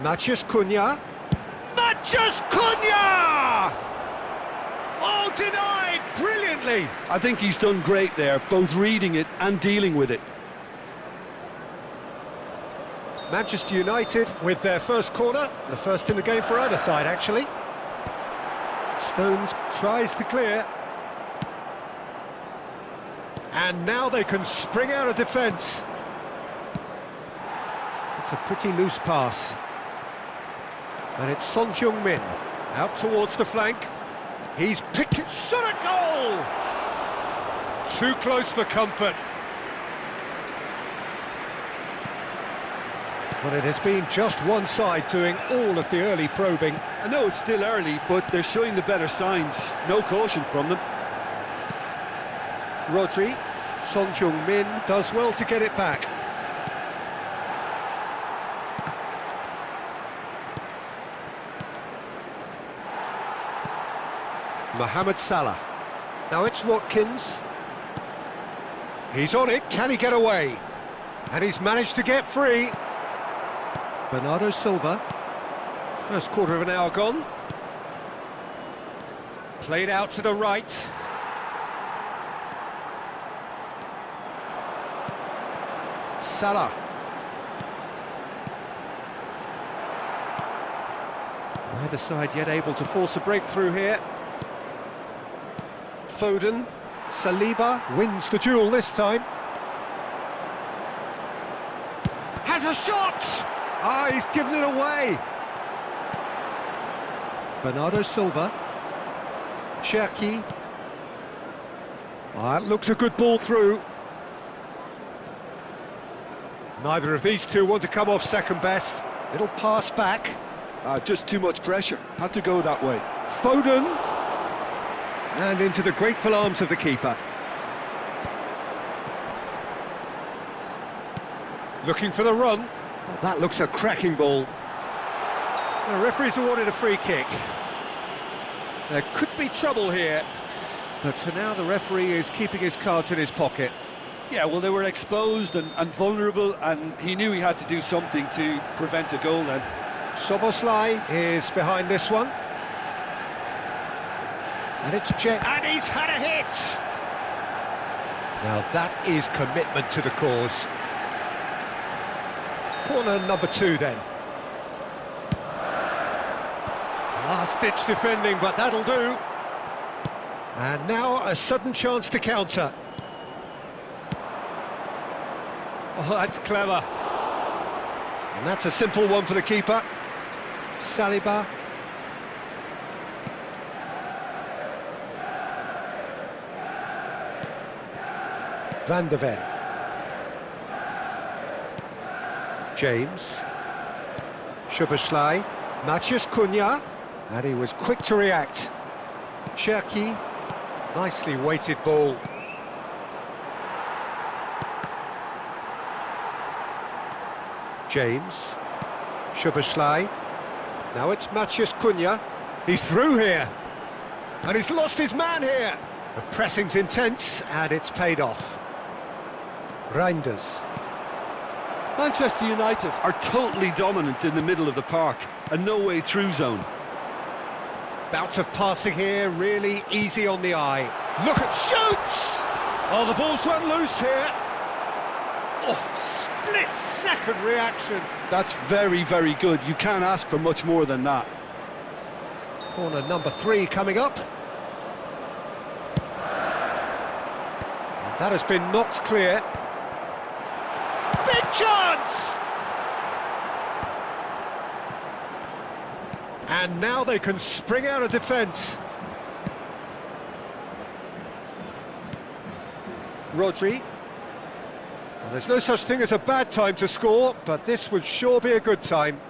Matheus Cunha. Matheus Cunha! Oh, denied brilliantly. I think he's done great there, both reading it and dealing with it. Manchester United with their first corner, the first in the game for either side, actually. Stones tries to clear. And now they can spring out of defence. It's a pretty loose pass. And it's Son Heung-min out towards the flank. He's picked it, shot a goal! Too close for comfort. But it has been just one side doing all of the early probing. I know it's still early, but they're showing the better signs. No caution from them. Rodri, Son Heung-min does well to get it back. Mohamed Salah. Now it's Watkins. He's on it, can he get away? And he's managed to get free. Bernardo Silva. First quarter of an hour gone. Played out to the right. Salah. Neither side yet able to force a breakthrough here. Foden. Saliba wins the duel this time. Has a shot! Ah, he's given it away. Bernardo Silva. Cherki. Ah, it looks a good ball through. Neither of these two want to come off second best. It'll pass back. Just too much pressure. Had to go that way. Foden. And into the grateful arms of the keeper. Looking for the run. Oh, that looks a cracking ball. The referee's awarded a free kick. There could be trouble here, but for now the referee is keeping his cards in his pocket. Yeah, well, they were exposed and vulnerable, and he knew he had to do something to prevent a goal then. Szoboszlai is behind this one. And it's checked. And he's had a hit! Now that is commitment to the cause. Corner number 2 then. Last-ditch defending, but that'll do. And now a sudden chance to counter. Oh, that's clever. And that's a simple one for the keeper. Saliba. Van de Ven. James. Szoboszlai. Matheus Cunha. And he was quick to react. Cherki. Nicely weighted ball. James. Szoboszlai. Now it's Matheus Cunha. He's through here. And he's lost his man here. The pressing's intense and it's paid off. Reinders. Manchester United are totally dominant in the middle of the park, a no-way through zone. Bout of passing here, really easy on the eye. Look at shoots! Oh, the ball's run loose here. Oh, split-second reaction. That's very, very good. You can't ask for much more than that. Corner number 3 coming up. And that has been knocked clear. Big chance! And now they can spring out of defence. Rodri. Well, there's no such thing as a bad time to score, but this would sure be a good time.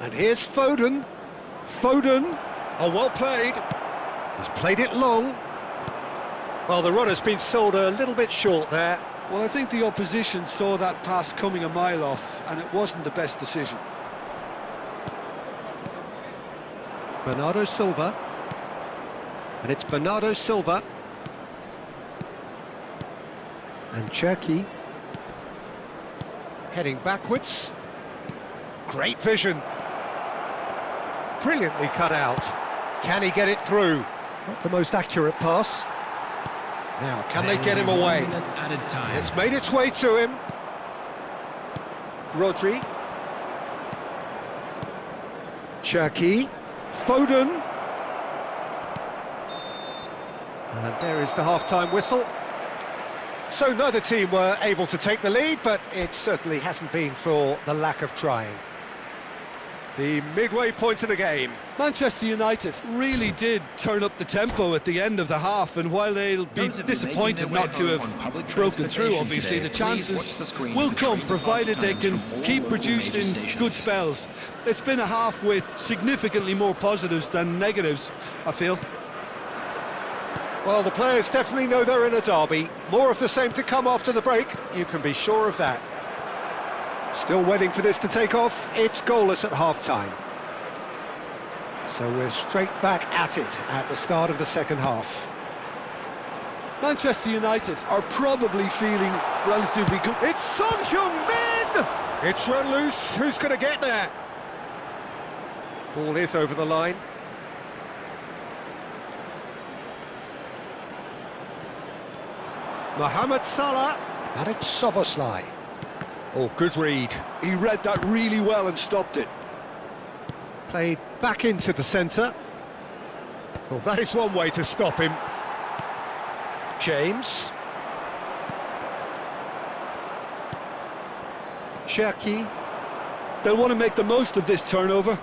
And here's Foden. Foden. Oh, well played. He's played it long. Well, the run has been sold a little bit short there. Well, I think the opposition saw that pass coming a mile off, and it wasn't the best decision. Bernardo Silva. And it's Bernardo Silva. And Cherki. Heading backwards. Great vision. Brilliantly cut out. Can he get it through? Not the most accurate pass. Now, can they get him away? It's made its way to him. Rodri. Cherki. Foden. And there is the half-time whistle. So neither team were able to take the lead, but it certainly hasn't been for the lack of trying. The midway point of the game. Manchester United really did turn up the tempo at the end of the half, and while they'll be disappointed not to have broken through, obviously, the chances will come, provided they can keep producing good spells. It's been a half with significantly more positives than negatives, I feel. Well, the players definitely know they're in a derby. More of the same to come after the break, you can be sure of that. Still waiting for this to take off. It's goalless at half-time. So we're straight back at it at the start of the second half. Manchester United are probably feeling relatively good. It's Son Heung-min! It's run loose. Who's going to get there? Ball is over the line. Mohamed Salah, and it's Szoboszlai. Oh, good read. He read that really well and stopped it. Played back into the centre. Well, that is one way to stop him. James. Cherki. They'll want to make the most of this turnover.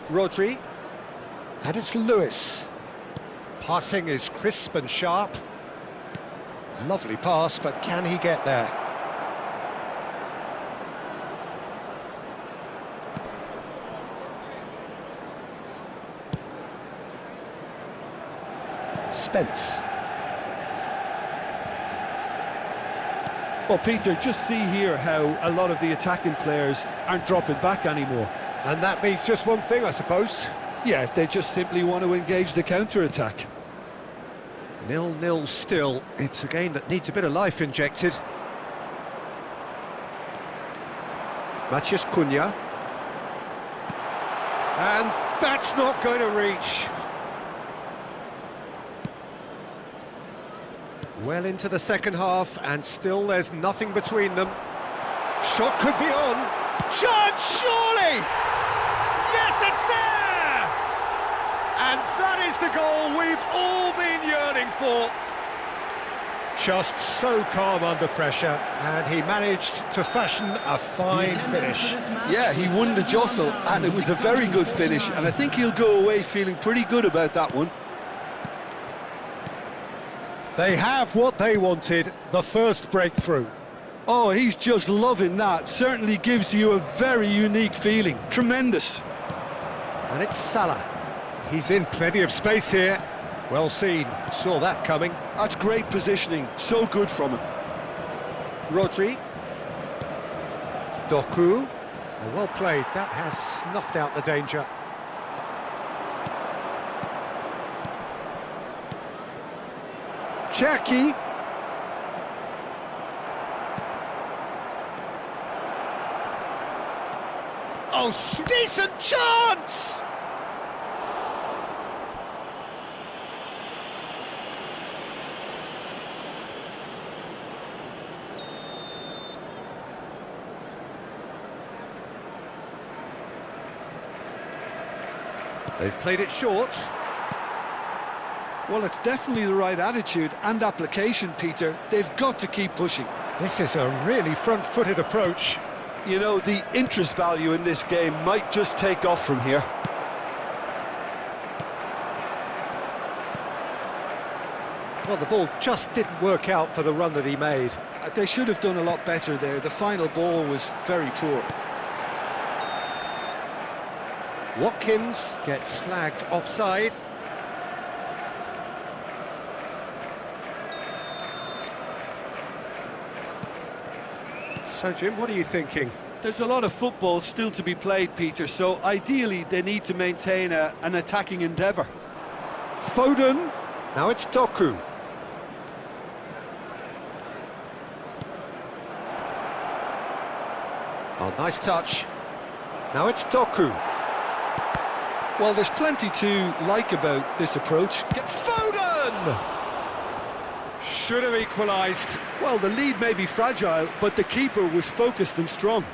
Rodri. And it's Lewis. Passing is crisp and sharp. Lovely pass, but can he get there? Spence. Well, Peter, just see here how a lot of the attacking players aren't dropping back anymore. And that means just one thing, I suppose. Yeah, they just simply want to engage the counter-attack. 0-0 still. It's a game that needs a bit of life injected. Matheus Cunha. And that's not going to reach. Well into the second half, and still there's nothing between them. Shot could be on. Chance, surely! Yes, it's there! And that is the goal we've all been yearning for. Just so calm under pressure, and he managed to fashion a fine finish. Yeah, he won the jostle, and it was a very good finish, and I think he'll go away feeling pretty good about that one. They have what they wanted, the first breakthrough. Oh, he's just loving that. Certainly gives you a very unique feeling. Tremendous. And it's Salah. He's in plenty of space here. Well seen, saw that coming. That's great positioning, so good from him. Rodri. Doku. Oh, well played, that has snuffed out the danger. Cherki. Oh, decent chance! They've played it short. Well, it's definitely the right attitude and application, Peter. They've got to keep pushing. This is a really front-footed approach. You know, the interest value in this game might just take off from here. Well, the ball just didn't work out for the run that he made. They should have done a lot better there. The final ball was very poor. Watkins gets flagged offside. So, Jim, what are you thinking? There's a lot of football still to be played, Peter, so ideally they need to maintain an attacking endeavour. Foden, now it's Doku. Oh, nice touch. Now it's Doku. Well, there's plenty to like about this approach. Foden! Should have equalised. Well, the lead may be fragile, but the keeper was focused and strong.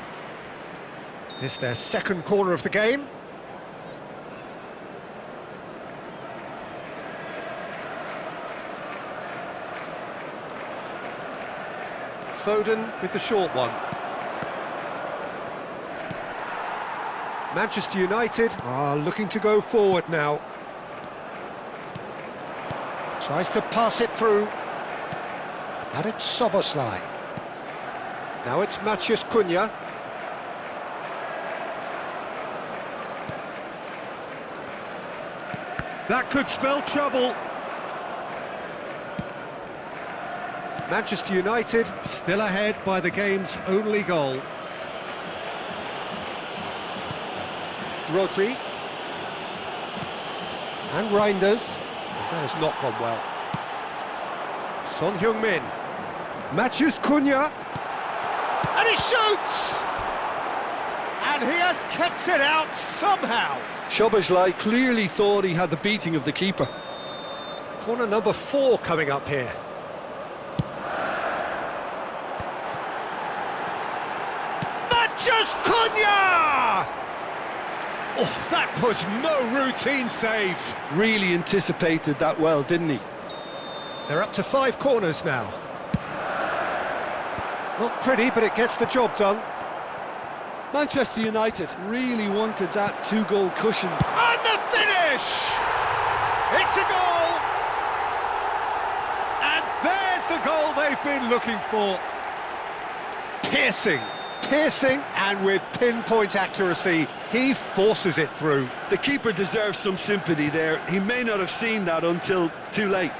This their second corner of the game. Foden with the short one. Manchester United are looking to go forward now. Tries to pass it through. And it's Soboslai. Now it's Matheus Cunha. That could spell trouble. Manchester United still ahead by the game's only goal. Rodri. And Reinders. That has not gone well. Son Heung-min. Matheus Cunha. And he shoots! And he has kept it out somehow. Szoboszlai clearly thought he had the beating of the keeper. Corner number 4 coming up here. Matheus Cunha! Oh, that was no routine save. Really anticipated that well, didn't he? They're up to 5 corners now. Not pretty, but it gets the job done. Manchester United really wanted that 2-goal cushion. And the finish! It's a goal! And there's the goal they've been looking for. Piercing, and with pinpoint accuracy, he forces it through. The keeper deserves some sympathy there. He may not have seen that until too late.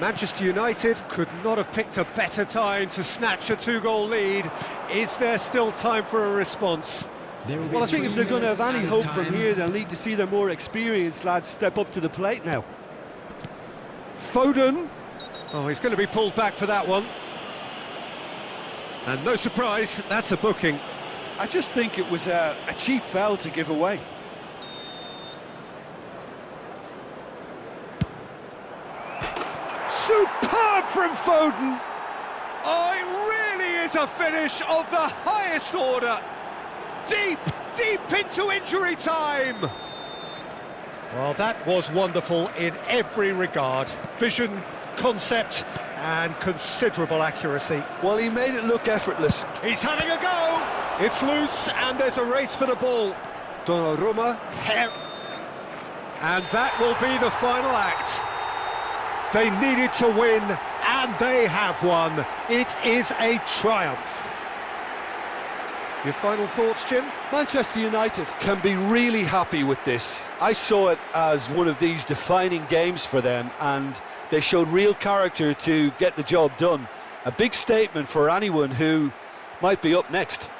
Manchester United could not have picked a better time to snatch a 2-goal lead. Is there still time for a response? Well, I think if they're going to have any hope from here, they'll need to see their more experienced lads step up to the plate now. Foden. Oh, he's going to be pulled back for that one. And no surprise, that's a booking. I just think it was a cheap foul to give away. Superb from Foden! Oh, it really is a finish of the highest order. Deep into injury time. Well, that was wonderful in every regard. Vision, concept, and considerable accuracy. Well, he made it look effortless. He's having a go! It's loose, and there's a race for the ball. Donnarumma, and that will be the final act. They needed to win, and they have won. It is a triumph. Your final thoughts, Jim? Manchester United can be really happy with this. I saw it as one of these defining games for them, and they showed real character to get the job done. A big statement for anyone who might be up next.